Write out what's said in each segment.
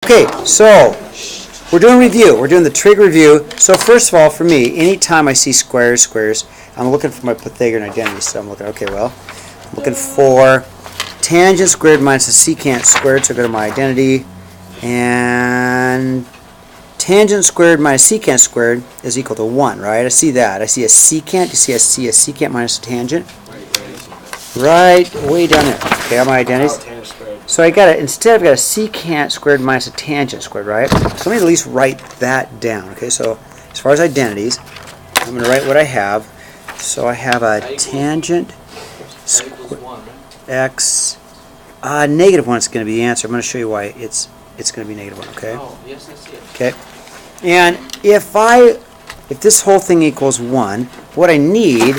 Okay, so we're doing review. We're doing the trig review. So first of all, for me, anytime I see squares, I'm looking for my Pythagorean identity. So I'm looking, okay, well, I'm looking for tangent squared minus a secant squared. So I go to my identity, and tangent squared minus secant squared is equal to 1, right? I see that. I see a secant. You see a secant minus a tangent? Right way down there. Okay, all my identities. So I got it. Instead, I've got a secant squared minus a tangent squared, right? So let me at least write that down. Okay, so as far as identities, I'm going to write what I have. So I have a tangent x. Negative 1 is going to be the answer. I'm going to show you why it's going to be negative 1. Okay. Oh, yes, I see it. Okay. And if this whole thing equals 1, what I need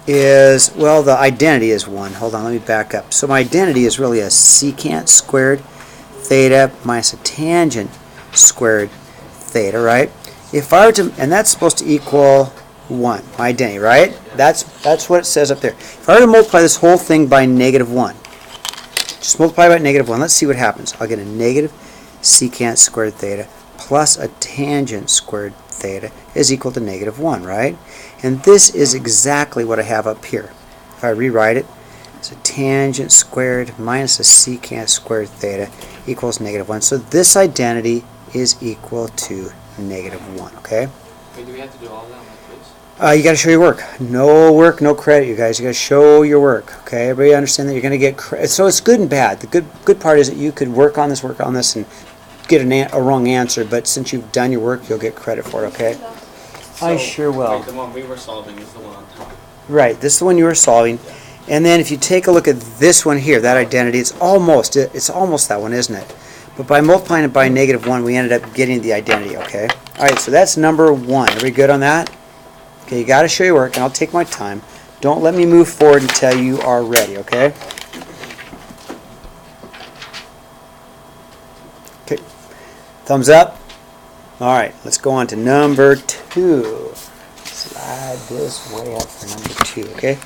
is, well, the identity is 1. Hold on, let me back up. So my identity is really a secant squared theta minus a tangent squared theta, right? If I were to, and that's supposed to equal 1, my identity, right? That's what it says up there. If I were to multiply this whole thing by negative 1, just multiply by negative 1, let's see what happens. I'll get a negative secant squared theta plus a tangent squared theta is equal to negative 1, right? And this is exactly what I have up here. If I rewrite it, it's a tangent squared minus a secant squared theta equals negative 1. So this identity is equal to negative 1, okay? Wait, do we have to do all of that like this? You got to show your work. No work, no credit, you guys. You got to show your work, okay? Everybody understand that you're going to get credit. So it's good and bad. The good part is that you could work on this, and get a wrong answer, but since you've done your work, you'll get credit for it, okay? I sure will. Wait, the one we were solving is the one on top. Right, this is the one you were solving. And then if you take a look at this one here, that identity, it's almost that one, isn't it? But by multiplying it by negative 1, we ended up getting the identity, okay? All right, so that's number 1. Are we good on that? Okay, you got to show your work, and I'll take my time. Don't let me move forward until you are ready, okay? Okay, thumbs up. All right, let's go on to number 2. Slide this way up for number 2, okay?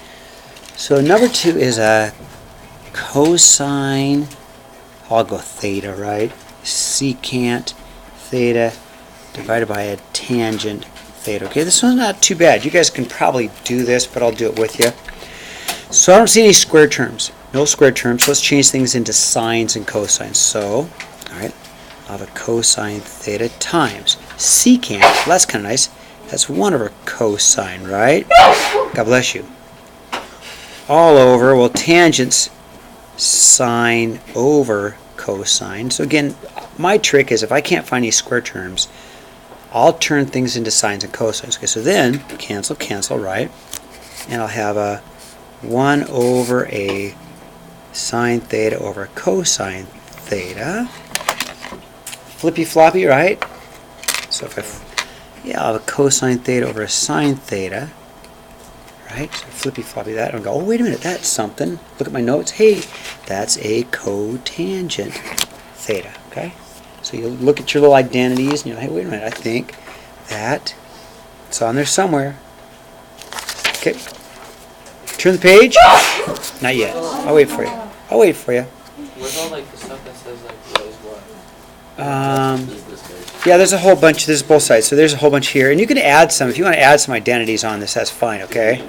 So number 2 is a cosine, I'll go theta, right? Secant theta divided by a tangent theta, okay? This one's not too bad. You guys can probably do this, but I'll do it with you. So I don't see any square terms. No square terms. So let's change things into sines and cosines. So, all right. I'll have a cosine theta times secant. Well, that's kind of nice. That's 1 over cosine, right? God bless you. All over, well, tangents sine over cosine. So again, my trick is if I can't find any square terms, I'll turn things into sines and cosines. Okay, so then cancel, right? And I'll have a 1 over a sine theta over a cosine theta. Flippy floppy, right? So I'll have a cosine theta over a sine theta, right? So flippy floppy that, and go, oh, wait a minute, that's something. Look at my notes. Hey, that's a cotangent theta, okay? So you look at your little identities, and you're like, hey, wait a minute, I think that it's on there somewhere. Okay. Turn the page. Not yet. I'll wait for you. Where's all like the stuff that says like what is what? Yeah, there's a whole bunch. There's both sides. So there's a whole bunch here. And you can add some. If you want to add some identities on this, that's fine, okay?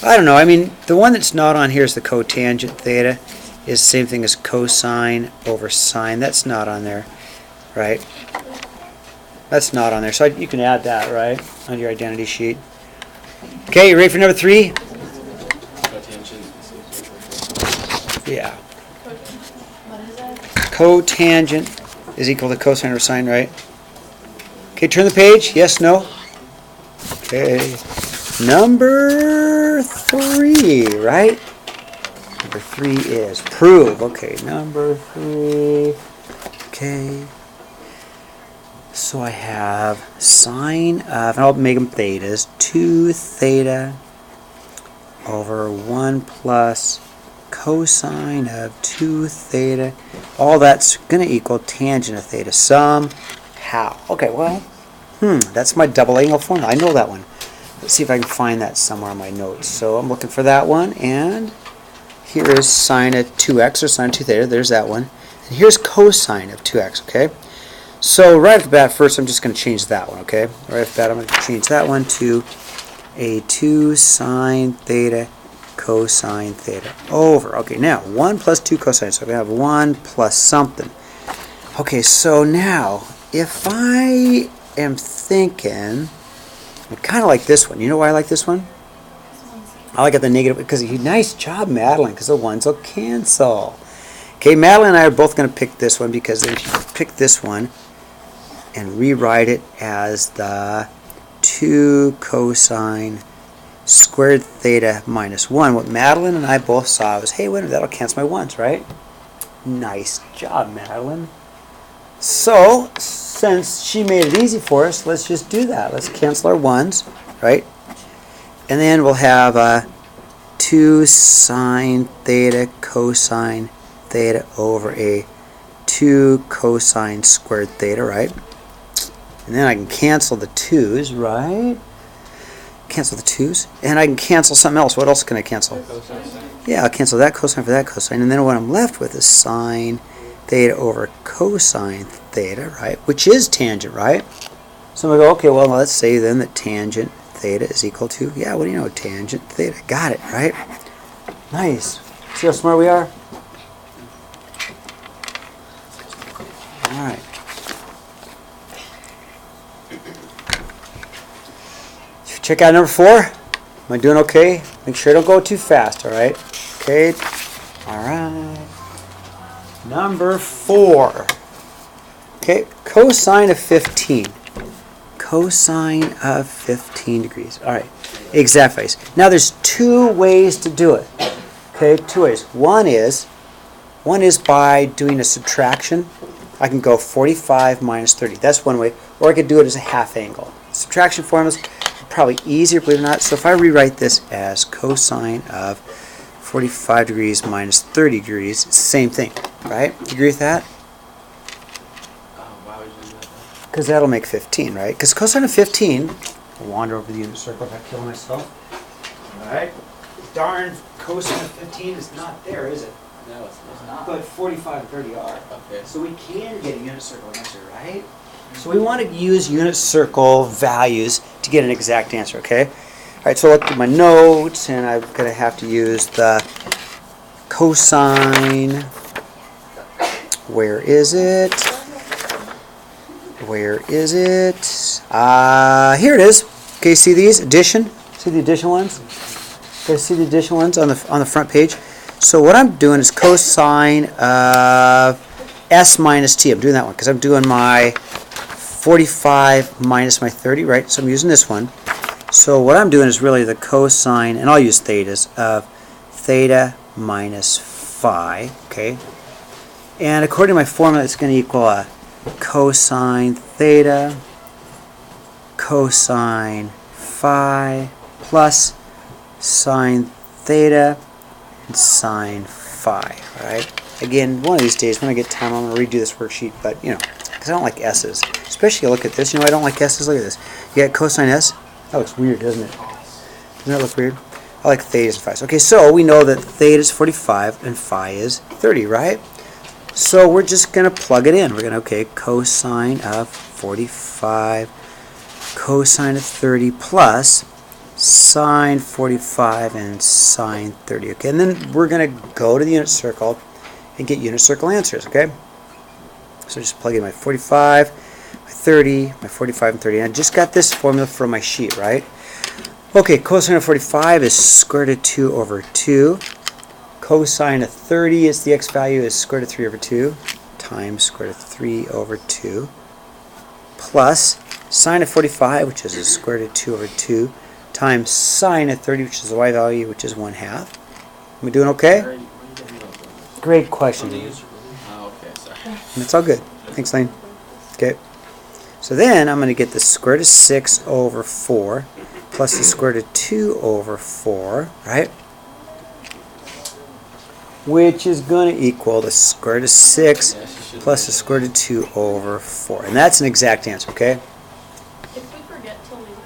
I don't know. I mean, the one that's not on here is the cotangent theta. Is the same thing as cosine over sine. That's not on there, right? That's not on there. So you can add that, right, on your identity sheet. Okay, you ready for number 3? Yeah. Cotangent is equal to cosine over sine, right? Okay, turn the page. Yes, no? Okay. Number 3, right? Number 3 is prove. Okay, number 3. Okay. So I have sine of, and I'll make them thetas, 2 theta over 1 plus cosine of 2 theta. All that's going to equal tangent of theta somehow. Okay, well, that's my double angle formula. I know that one. Let's see if I can find that somewhere in my notes. So I'm looking for that one, and here is sine of 2x or sine of 2 theta. There's that one. And And here's cosine of 2x, okay? So right off the bat, first I'm just going to change that one, okay? Right off the bat, I'm going to change that one to a 2 sine theta cosine theta over. Okay, now 1 plus 2 cosine, so I'm going to have 1 plus something. Okay, so now, if I am thinking, I kind of like this one. You know why I like this one? I like it the negative, because nice job, Madeline, because the ones will cancel. Okay, Madeline and I are both going to pick this one, because if you pick this one and rewrite it as the 2 cosine squared theta minus 1, what Madeline and I both saw was, hey, wait a minute, that'll cancel my ones, right? Nice job, Madeline. So, since she made it easy for us, let's just do that. Let's cancel our ones, right? And then we'll have 2 sine theta cosine theta over a 2 cosine squared theta, right? And then I can cancel the 2's, right? Cancel the 2's. And I can cancel something else. What else can I cancel? Yeah, I'll cancel that cosine for that cosine. And then what I'm left with is sine theta over cosine theta, right? Which is tangent, right? So I'm going to go, okay, well, let's say then that tangent theta is equal to, yeah, what do you know, tangent theta. Got it, right? Nice. See how smart we are? All right. Check out number 4. Am I doing okay? Make sure I don't go too fast, all right? Okay. All right. Number 4. Okay, cosine of 15. Cosine of 15 degrees. All right, exact values. Now there's 2 ways to do it. Okay, 2 ways. One is by doing a subtraction. I can go 45 minus 30. That's one way. Or I could do it as a half angle. Subtraction formulas are probably easier, believe it or not. So if I rewrite this as cosine of 45 degrees minus 30 degrees, it's the same thing, right? You agree with that? Why would you do that? Because that'll make 15, right? Because cosine of 15, I'll wander over the unit circle if I kill myself. Alright. Darn cosine of 15 is not there, is it? No, it's not. But 45 and 30 are. Okay. So we can get a unit circle answer, right? So we want to use unit circle values to get an exact answer, okay? Alright, so look at my notes, and I'm going to have to use the cosine. Where is it? Where is it? Here it is. Okay, see these? Addition? See the addition ones? Okay, see the addition ones on the front page? So what I'm doing is cosine of s minus t. I'm doing that one because I'm doing my 45 minus my 30, right? So I'm using this one. So what I'm doing is really the cosine, and I'll use thetas, of theta minus phi, okay? And according to my formula, it's going to equal a cosine theta cosine phi plus sine theta and sine phi, alright? Again, one of these days when I get time, I'm going to redo this worksheet, but, you know, because I don't like s's. Especially, look at this, you know, I don't like s's. Look at this. You got cosine s? That looks weird, doesn't it? Doesn't that look weird? I like thetas and phi's. Okay, so we know that theta is 45 and phi is 30, right? So we're just going to plug it in. We're going to, okay, cosine of 45, cosine of 30 plus sine 45 and sine 30. Okay, and then we're going to go to the unit circle and get unit circle answers, okay? So just plug in my 45, my 30, my 45 and 30. And I just got this formula from my sheet, right? Okay, cosine of 45 is square root of 2 over 2. Cosine of 30 is the x value is square root of 3 over 2 times square root of 3 over 2 plus sine of 45, which is the square root of 2 over 2 times sine of 30, which is the y value, which is 1/2. Am I doing okay? Great question. Oh, okay, sorry. It's all good. Thanks, Lane. Okay. So then I'm going to get the square root of 6 over 4 plus the square root of 2 over 4, right? Which is going to equal the square root of 6 plus the square root of 2 over 4. And that's an exact answer, okay? If we forget to leave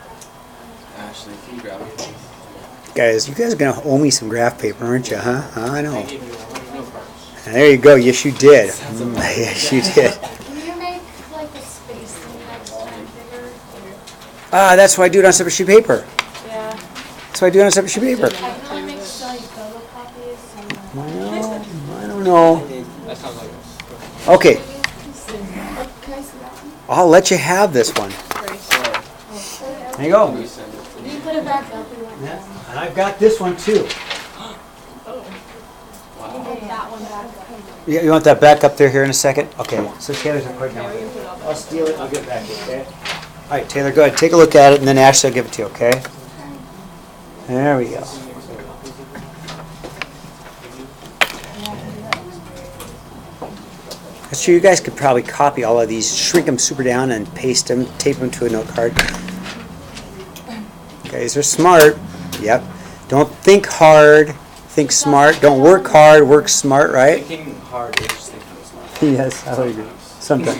Ashley, can you grab it? Guys, you guys are going to owe me some graph paper, aren't you, huh? I know. I gave you one. No problem. There you go. Yes, you did. Yes, you did. Can you make like the spacing next time bigger? That's why I do it on a separate sheet of paper. Yeah. That's why I do it on a separate sheet of paper. I can only make silly photocopies. So I don't know. That sounds like Okay, can I see that one? I'll let you have this one. There you go. Can you put it back up and like that? And I've got this one too. Put that one back up. Yeah, you want that back up there here in a second? Okay, so Taylor's gonna put it down. I'll steal it, I'll get it back, okay? All right, Taylor, go ahead, take a look at it, and then Ashley will give it to you, okay? There we go. I'm sure you guys could probably copy all of these, shrink them super down, and paste them, tape them to a note card. You guys are smart. Yep. Don't think hard, think smart. Don't work hard, work smart, right? thinking hard is just thinking smart. Yes, I would agree. Sometimes.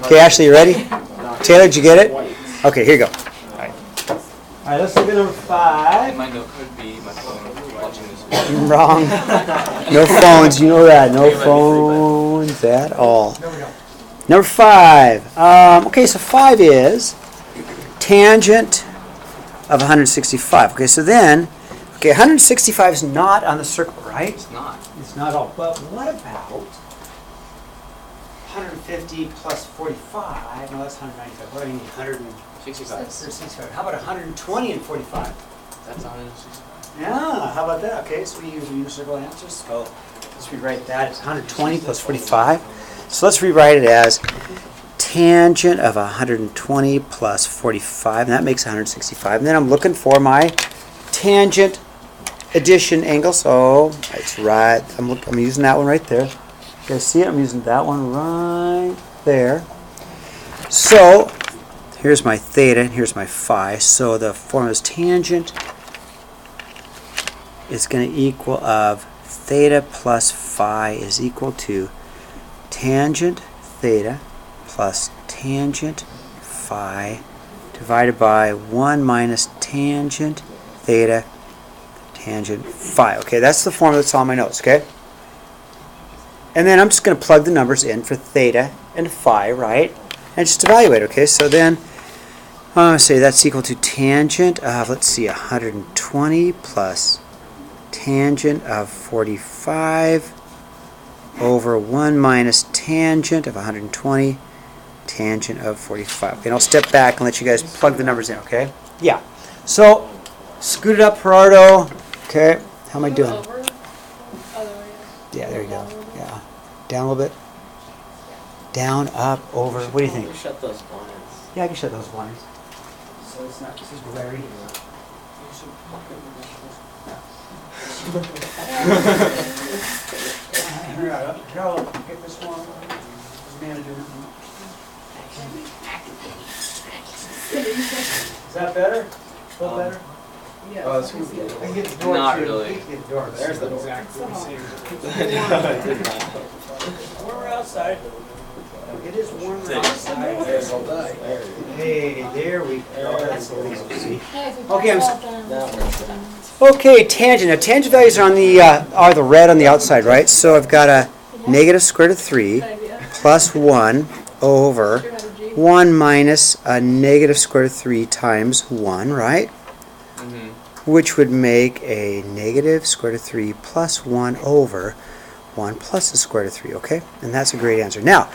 Okay, Ashley, you ready? Taylor, did you get it? Okay, here you go. All right, let's look at number 5. My note could be my phone watching this. Wrong. No phones, you know that. No phones at all. Number 5. Okay, so 5 is tangent of 165. Okay, so then, 165 is not on the circle, right? It's not. It's not all. But what about 150 plus 45? No, that's 195. What do you mean? 65. 165. How about 120 and 45? That's 165. Yeah, how about that? Okay, so we use unicycle answers. So let's rewrite that as 120 plus 45. So let's rewrite it as tangent of 120 plus 45, and that makes 165. And then I'm looking for my tangent addition angle. So it's right. I'm using that one right there. You guys see it? I'm using that one right there. So here's my theta and here's my phi. So the formula is tangent is going to equal of theta plus phi is equal to tangent theta plus tangent phi divided by 1 minus tangent theta tangent phi. Okay, that's the formula that's on my notes, okay? And then I'm just going to plug the numbers in for theta and phi, right? And just evaluate, okay? So then I'm going to say that's equal to tangent of, let's see, 120 plus tangent of 45 over 1 minus tangent of 120 tangent of 45. Okay, and I'll step back and let you guys plug the numbers in, okay? Yeah. So, scoot it up, Gerardo. Okay, how am I doing? Over. Other way. Yeah, there you go. Yeah. Down a little bit. Down, up, over. What do you think? Shut those blinds. Yeah, I can shut those blinds. So it's not just as glary. Go, get this one. Is that better? A little better? Oh, it's I can get the door Not too. really. You can get the door. There's the exact We're outside. It is warm Thanks. outside. Hey, there we go. That's the least we see. Hey, if we Okay, press that down. Okay, tangent. Now tangent values are on the red on the outside, right? So I've got a negative square root of 3 Good idea. plus 1 over Sure had a G. 1 minus a negative square root of 3 times 1, right? Which would make a negative square root of 3 plus 1 over 1 plus the square root of 3, okay? And that's a great answer. Now,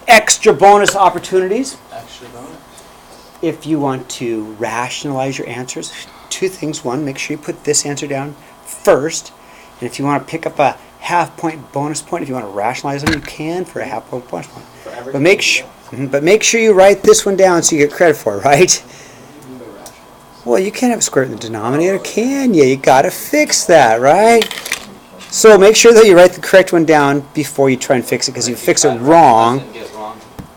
extra bonus opportunities. Extra bonus. If you want to rationalize your answers, 2 things. 1, make sure you put this answer down first. And if you want to pick up a half-point bonus point, if you want to rationalize them, you can for a half-point bonus point. But make sure you write this one down so you get credit for it, right? Well, you can't have a square root in the denominator, can you? You got to fix that, right? So make sure that you write the correct one down before you try and fix it, because if you fix it wrong,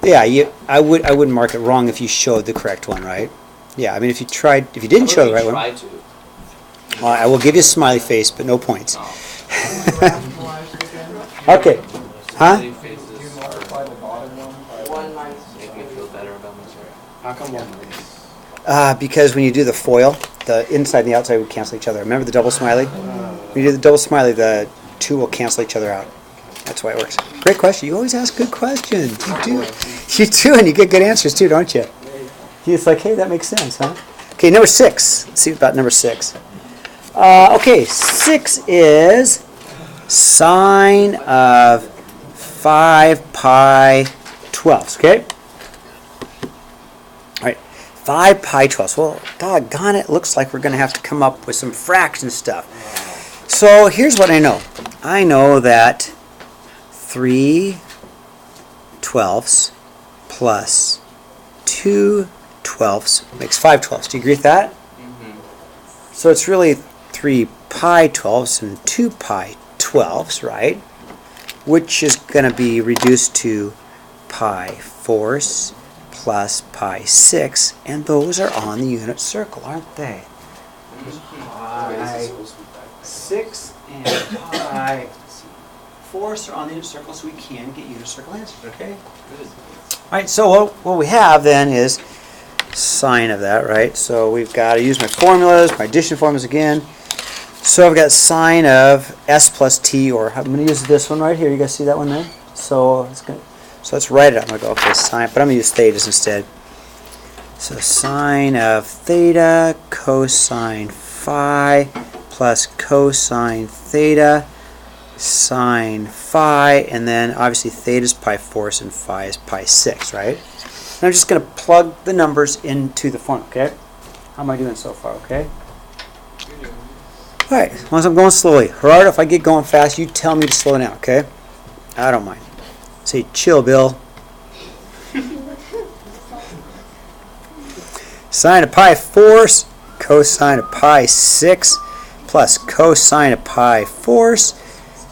yeah, I wouldn't mark it wrong if you showed the correct one, right? Yeah, I mean, if you didn't show the right one, well, I will give you a smiley face, but no points. Okay, huh? How come one? Because when you do the FOIL, the inside and the outside would cancel each other. Remember the double smiley? When you do the double smiley, the 2 will cancel each other out. That's why it works. Great question. You always ask good questions. You do. You do, and you get good answers too, don't you? It's like, hey, that makes sense, huh? Okay, number 6. Let's see about number 6. Okay, 6 is sine of 5 pi 12ths, okay? All right, 5 pi 12ths. Well, doggone it, looks like we're going to have to come up with some fraction stuff. So here's what I know. I know that 3 12ths plus 2 12ths makes 5 12ths. Do you agree with that? So it's really 3 pi 12ths and 2 pi 12ths, right? Which is going to be reduced to pi 4ths plus pi 6, and those are on the unit circle, aren't they? Pi 6 and pi 4ths are on the unit circle, so we can get unit circle answers, okay? All right, so what we have then is sine of that, right? So we've got to use my formulas, my addition formulas again. So I've got sine of s plus t, or I'm going to use this one right here. You guys see that one there? So let's write it out. I'm going to go, okay, sine, but I'm going to use thetas instead. So sine of theta cosine phi plus cosine theta sine phi, and then obviously theta is pi 4ths and phi is pi 6, right? And I'm just going to plug the numbers into the formula, okay? How am I doing so far, okay? All right, as long as I'm going slowly. Gerardo, if I get going fast, you tell me to slow down, okay? I don't mind. Say, chill, Bill. Sine of pi 4ths, cosine of pi 6, plus cosine of pi 4ths,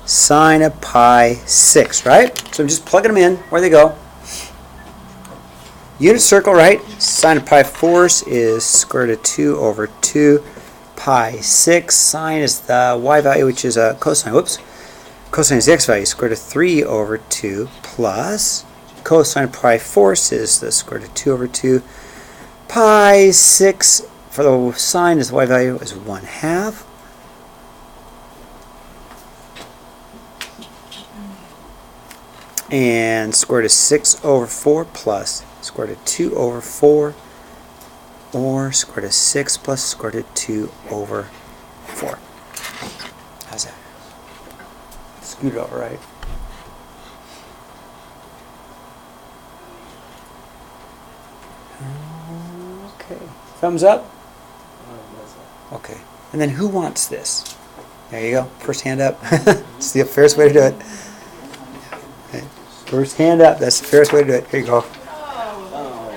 sine of pi 6, right? So I'm just plugging them in where they go. Unit circle, right? Sine of pi 4ths is square root of 2 over 2 pi 6. Sine is the y value, which is a cosine. Whoops. Cosine is the x value, square root of 3 over 2 plus cosine of pi 4ths is the square root of 2 over 2 pi 6. For the sine is the y value is 1/2. And square root of 6 over 4 plus square root of 2 over 4, or square root of 6 plus square root of 2 over 4. How's that? Scoot it over, right? Okay. Thumbs up? Okay. And then who wants this? There you go. First hand up. It's the fairest way to do it. Okay. First hand up. That's the fairest way to do it. Here you go.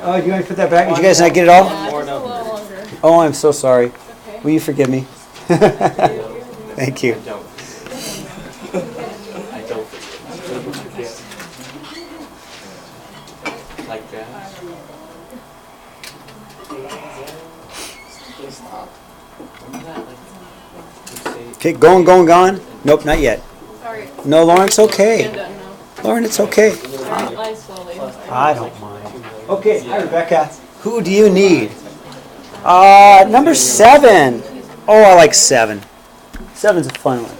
Oh, do you want to put that back? Did you guys not get it all? Yeah, just a little longer. Oh, I'm so sorry. Okay. Will you forgive me? Thank you. I don't forget. Like that. Okay, gone. Nope, not yet. Sorry. No, Lauren, it's okay. I'm done now. Lauren, it's okay. Lie slowly. I don't mind. Okay, hi Rebecca. Who do you need? Number 7. Oh, I like 7. 7's a fun one.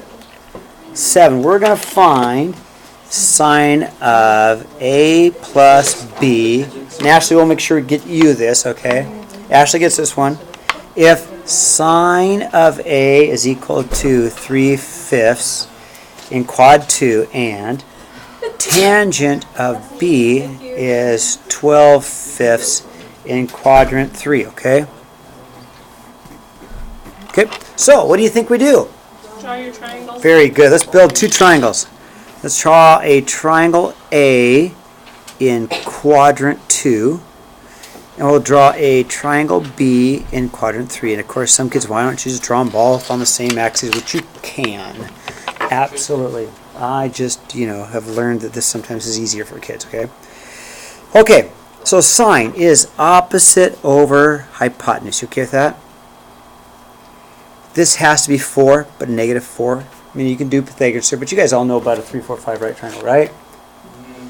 7. We're going to find sine of a plus b. And Ashley will make sure we get you this, okay? Ashley gets this one. If sine of a is equal to 3/5 in quad 2 and tangent of b is 12/5 in quadrant 3, okay? Okay, so what do you think we do? Draw your triangles. Very good. Let's build 2 triangles. Let's draw a triangle A in quadrant 2. And we'll draw a triangle B in quadrant 3. And of course, some kids, why don't you just draw them both on the same axis, which you can. Absolutely. I just, have learned that this sometimes is easier for kids, okay? Okay, so sine is opposite over hypotenuse. You okay with that? This has to be 4, but -4. I mean, you can do Pythagoras here, but you guys all know about a 3, 4, 5 right triangle, right?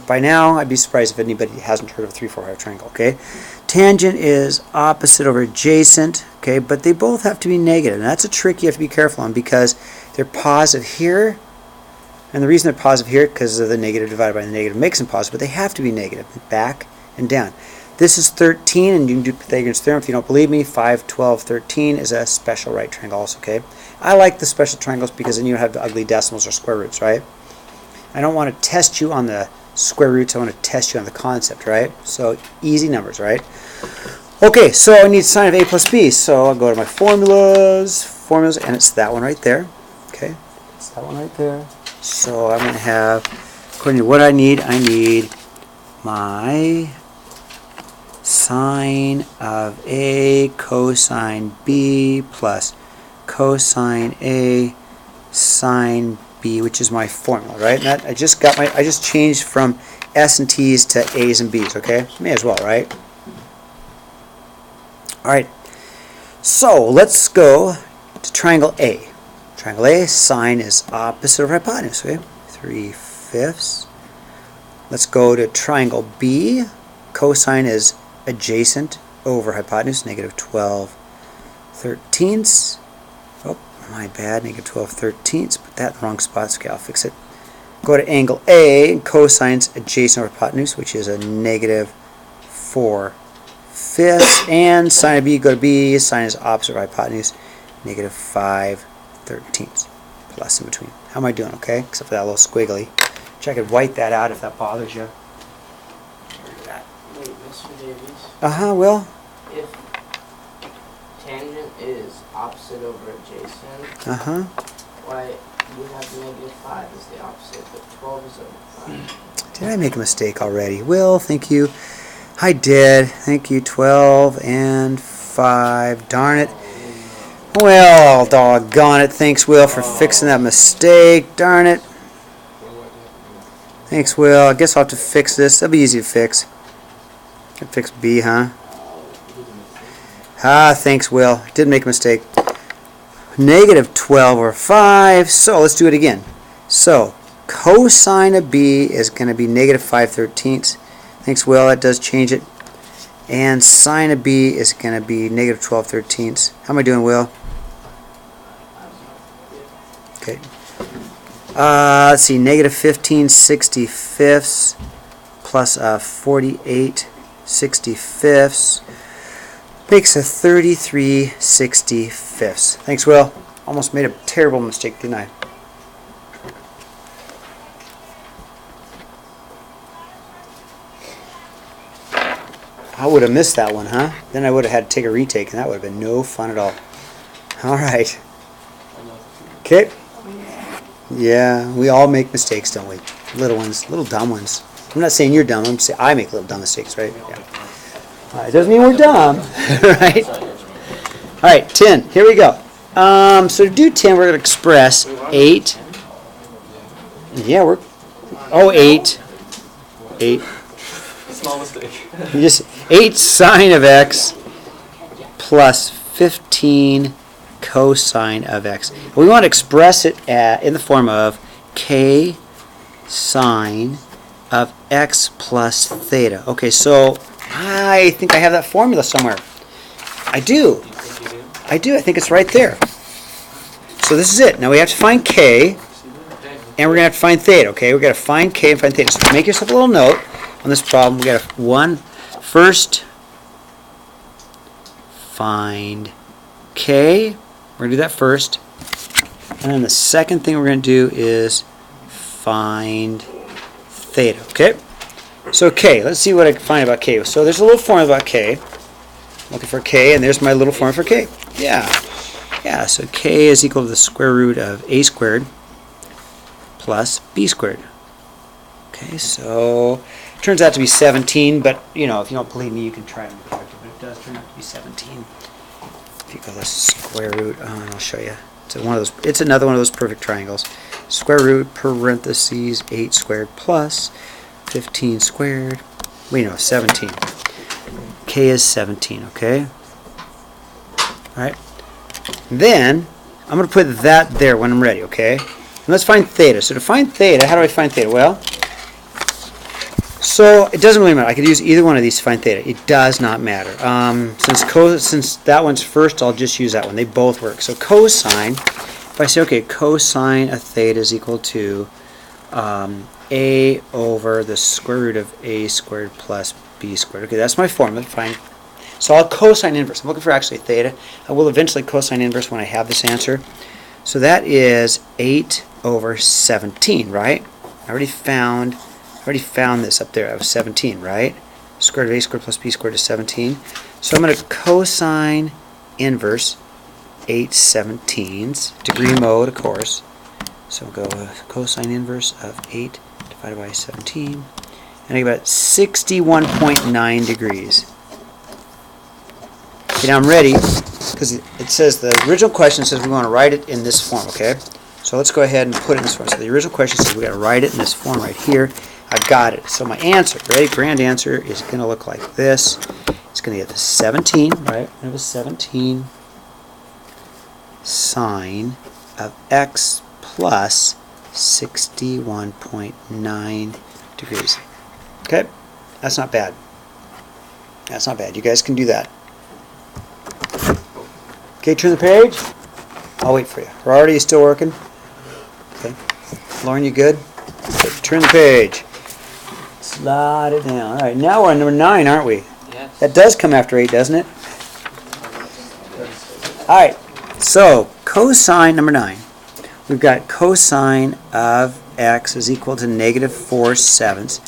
By now, I'd be surprised if anybody hasn't heard of a 3, 4, 5 triangle, okay? Tangent is opposite over adjacent, okay? But they both have to be negative. And that's a trick you have to be careful on because they're positive here, And the reason they're positive here, because of the negative divided by the negative makes them positive, but they have to be negative, back and down. This is 13, and you can do Pythagorean's theorem if you don't believe me. 5, 12, 13 is a special right triangle also, okay? I like the special triangles because then you have the ugly decimals or square roots, right? I don't want to test you on the square roots, I want to test you on the concept, right? So easy numbers, right? Okay, so I need sine of a plus b, so I'll go to my formulas, and it's that one right there, okay? It's that one right there. So I'm going to have, according to what I need my sine of a cosine b plus cosine a sine b, which is my formula, right? And that I just changed from s and t's to a's and b's, okay? May as well, right? All right. So let's go to triangle A. Triangle A, sine is opposite of hypotenuse, okay? 3/5. Let's go to triangle B. Cosine is adjacent over hypotenuse, negative 12/13. Oh, my bad, negative 12/13. Put that in the wrong spot, okay, I'll fix it. Go to angle A, and cosine's adjacent over hypotenuse, which is a negative 4/5. And sine of B, go to B, sine is opposite of hypotenuse, negative 5/13. Plus in between. How am I doing, okay? Except for that little squiggly. Which I could white that out if that bothers you. Wait, Mr. Davies, Will. if tangent is opposite over adjacent, why you have -5 as the opposite, but 12 is over 5. Did I make a mistake already? Will, thank you. I did. Thank you. 12 and 5. Darn it. Well, doggone it. Thanks, Will, for fixing that mistake. Darn it. Thanks, Will. I guess I'll have to fix this. That'll be easy to fix. Can fix B, huh? Thanks, Will. Did make a mistake. Negative 12 over 5. So let's do it again. So cosine of B is going to be negative 5/13. Thanks, Will. That does change it. And sine of B is going to be negative 12/13. How am I doing, Will? Okay. Let's see. Negative 15/65 plus 48/65 makes a 33/65. Thanks, Will. Almost made a terrible mistake, didn't I? I would have missed that one, huh? Then I would have had to take a retake, and that would have been no fun at all. All right. Okay. Yeah, we all make mistakes, don't we? Little ones, little dumb ones. I'm not saying you're dumb. I'm saying I make little dumb mistakes, right? Yeah. All right, doesn't mean we're dumb, right? All right, 10. Here we go. So to do 10, we're going to express 8. Yeah, 8. 8. Small mistake. You just 8 sine of x plus 15 cosine of x. We want to express it in the form of k sine of x plus theta. Okay, so I think I have that formula somewhere. I do. I think it's right there. So this is it. Now we have to find k, and we're going to have to find theta. Okay, we're going to find k and find theta. So make yourself a little note on this problem. We got to first find k. We're going to do that first. And then the second thing we're going to do is find theta. Okay? So k, let's see what I can find about k. So there's a little formula about k. Looking for k, and there's my little formula for k. Yeah, so k is equal to the square root of a squared plus b squared. Okay, so it turns out to be 17, but you know, if you don't believe me, you can try it and correct it, but it does turn out to be 17. If you go the square root, I'll show you. It's another one of those perfect triangles. Square root parentheses 8 squared plus 15 squared. Wait, no, 17. K is 17, okay? Alright. Then, I'm going to put that there when I'm ready, okay? And let's find theta. So to find theta, how do I find theta? Well, so it doesn't really matter. I could use either one of these to find theta. It does not matter. Since that one's first, I'll just use that one. They both work. So cosine, if I say, okay, cosine of theta is equal to a over the square root of a squared plus b squared. Okay, that's my formula. Fine. So I'll cosine inverse. I'm looking for actually theta. I will eventually cosine inverse when I have this answer. So that is 8 over 17, right? I already found this up there. I was 17, right? Square root of a squared plus b squared is 17. So I'm going to cosine inverse 8/17, degree mode, of course. So we'll go cosine inverse of 8 divided by 17, and I get about 61.9 degrees. Okay, now I'm ready, because it says, the original question says we want to write it in this form, okay? So let's go ahead and put it in this form. So the original question says we got to write it in this form right here. I've got it. So my answer, ready? Grand answer is going to look like this. It's going to get the 17, right? It was 17 sine of x plus 61.9 degrees. Okay? That's not bad. That's not bad. You guys can do that. Okay, turn the page. I'll wait for you. Robert, are you still working? Okay. Lauren, you good? Okay, turn the page. Slide it down. All right, now we're on number 9, aren't we? Yes. That does come after 8, doesn't it? All right, so cosine number 9. We've got cosine of x is equal to negative 4/7.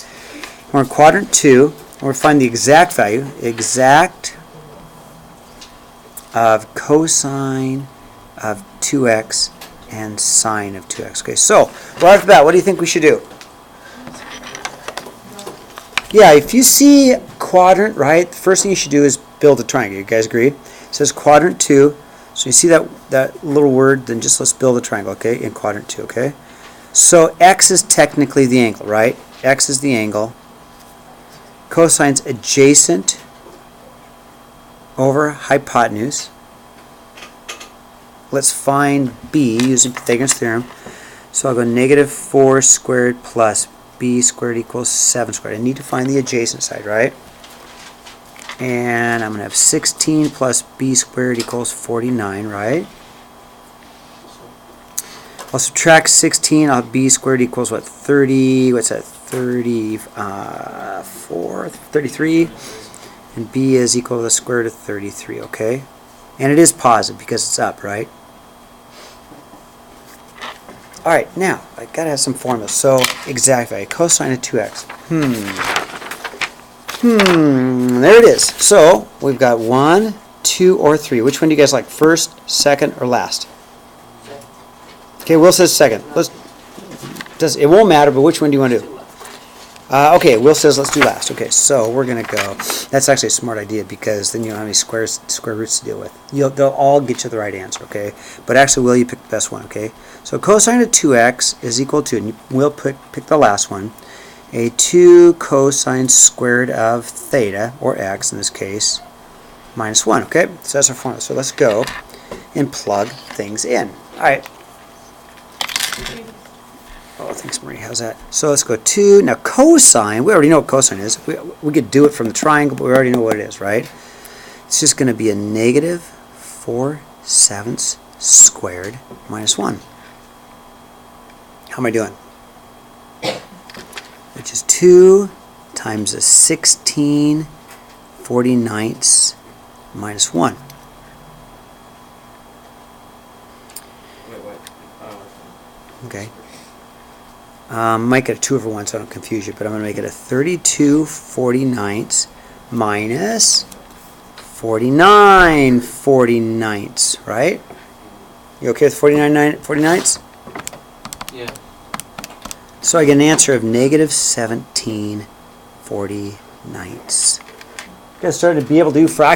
We're in quadrant 2. And we're find the exact value, exact of cosine of 2x and sine of 2x. Okay, so right off the bat, what do you think we should do? Yeah, if you see quadrant, right, the first thing you should do is build a triangle. You guys agreed? It says quadrant 2. So you see that little word, then just let's build a triangle, okay, in quadrant 2, okay? So x is technically the angle, right? X is the angle. Cosine's adjacent over hypotenuse. Let's find b using Pythagoras theorem. So I'll go negative 4 squared plus b squared equals 7 squared. I need to find the adjacent side, right? And I'm going to have 16 plus b squared equals 49, right? I'll subtract 16. I'll have b squared equals what? 30. What's that? 33. And b is equal to the square root of 33, okay? And it is positive because it's up, right? All right, now, I got to have some formulas. So, exact value. Cosine of 2x. There it is. So, we've got 1, 2, or 3. Which one do you guys like? First, second, or last? Okay, Will says second. It won't matter, but which one do you want to do? Okay, Will says let's do last. Okay, so we're going to go. That's actually a smart idea because then you don't have any square roots to deal with. They'll all get you the right answer, okay? But actually, Will, you pick the best one, okay? So cosine of 2x is equal to, and Will pick the last one, a 2 cosine squared of theta, or x in this case, minus 1, okay? So that's our formula. So let's go and plug things in. All right. Oh, thanks, Marie. How's that? So let's go 2. Now cosine, we already know what cosine is. We could do it from the triangle, but we already know what it is, right? It's just going to be a negative 4/7 squared minus 1. How am I doing? Which is 2 times a 16/49 minus 1. Okay. Might get a 2 over 1 so I don't confuse you, but I'm going to make it a 32/49 minus 49/49, right? You okay with 49/49? Yeah. So I get an answer of negative 17/49. You guys started to be able to do fractions.